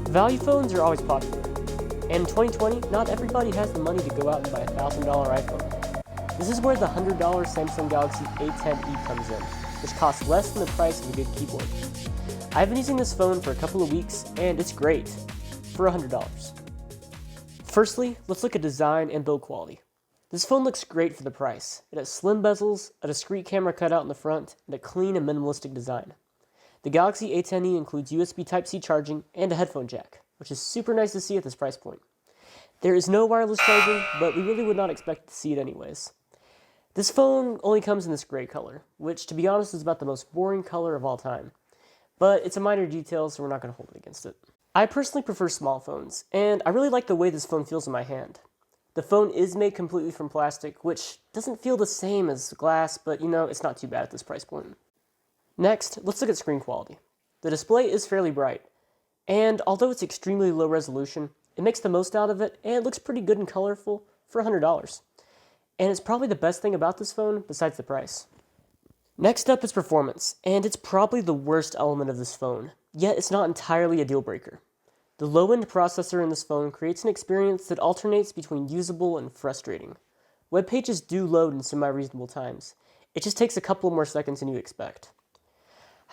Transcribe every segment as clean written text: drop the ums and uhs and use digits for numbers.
Value phones are always popular, and in 2020, not everybody has the money to go out and buy a $1,000 iPhone. This is where the $100 Samsung Galaxy A10E comes in, which costs less than the price of a good keyboard. I've been using this phone for a couple of weeks, and it's great, for $100. Firstly, let's look at design and build quality. This phone looks great for the price. It has slim bezels, a discrete camera cutout in the front, and a clean and minimalistic design. The Galaxy A10E includes USB Type-C charging and a headphone jack, which is super nice to see at this price point. There is no wireless charging, but we really would not expect to see it anyways. This phone only comes in this gray color, which to be honest is about the most boring color of all time. But it's a minor detail, so we're not going to hold it against it. I personally prefer small phones, and I really like the way this phone feels in my hand. The phone is made completely from plastic, which doesn't feel the same as glass, but it's not too bad at this price point. Next, let's look at screen quality. The display is fairly bright, and although it's extremely low resolution, it makes the most out of it, and it looks pretty good and colorful for $100. And it's probably the best thing about this phone, besides the price. Next up is performance, and it's probably the worst element of this phone, yet it's not entirely a deal breaker. The low-end processor in this phone creates an experience that alternates between usable and frustrating. Web pages do load in semi-reasonable times. It just takes a couple more seconds than you expect.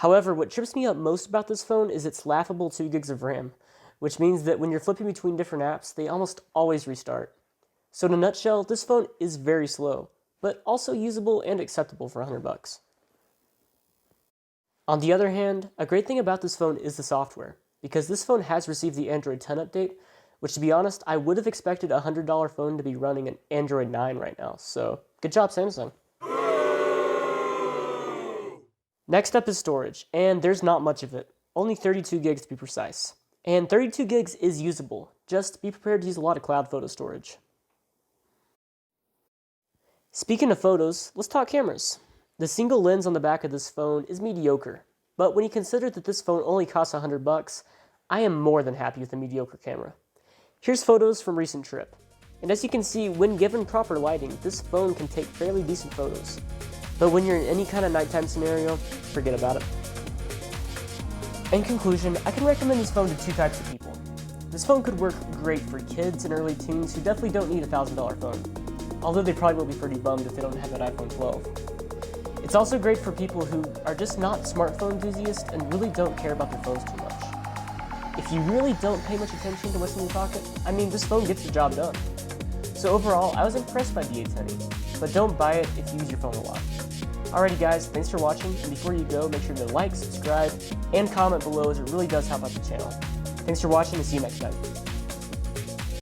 However, what trips me up most about this phone is its laughable 2 gigs of RAM, which means that when you're flipping between different apps, they almost always restart. So in a nutshell, this phone is very slow, but also usable and acceptable for $100. On the other hand, a great thing about this phone is the software, because this phone has received the Android 10 update, which to be honest, I would have expected a $100 phone to be running an Android 9 right now, so good job Samsung. Next up is storage, and there's not much of it, only 32 gigs to be precise. And 32 gigs is usable, just be prepared to use a lot of cloud photo storage. Speaking of photos, let's talk cameras. The single lens on the back of this phone is mediocre, but when you consider that this phone only costs $100, I am more than happy with the mediocre camera. Here's photos from a recent trip, and as you can see, when given proper lighting, this phone can take fairly decent photos. But when you're in any kind of nighttime scenario, forget about it. In conclusion, I can recommend this phone to 2 types of people. This phone could work great for kids and early teens who definitely don't need a $1,000 phone, although they probably will be pretty bummed if they don't have that iPhone 12. It's also great for people who are just not smartphone enthusiasts and really don't care about their phones too much. If you really don't pay much attention to what's in your pocket, this phone gets the job done. So overall, I was impressed by the A10E, but don't buy it if you use your phone a lot. Alrighty guys, thanks for watching, and before you go, make sure to like, subscribe, and comment below as it really does help out the channel. Thanks for watching and see you next time.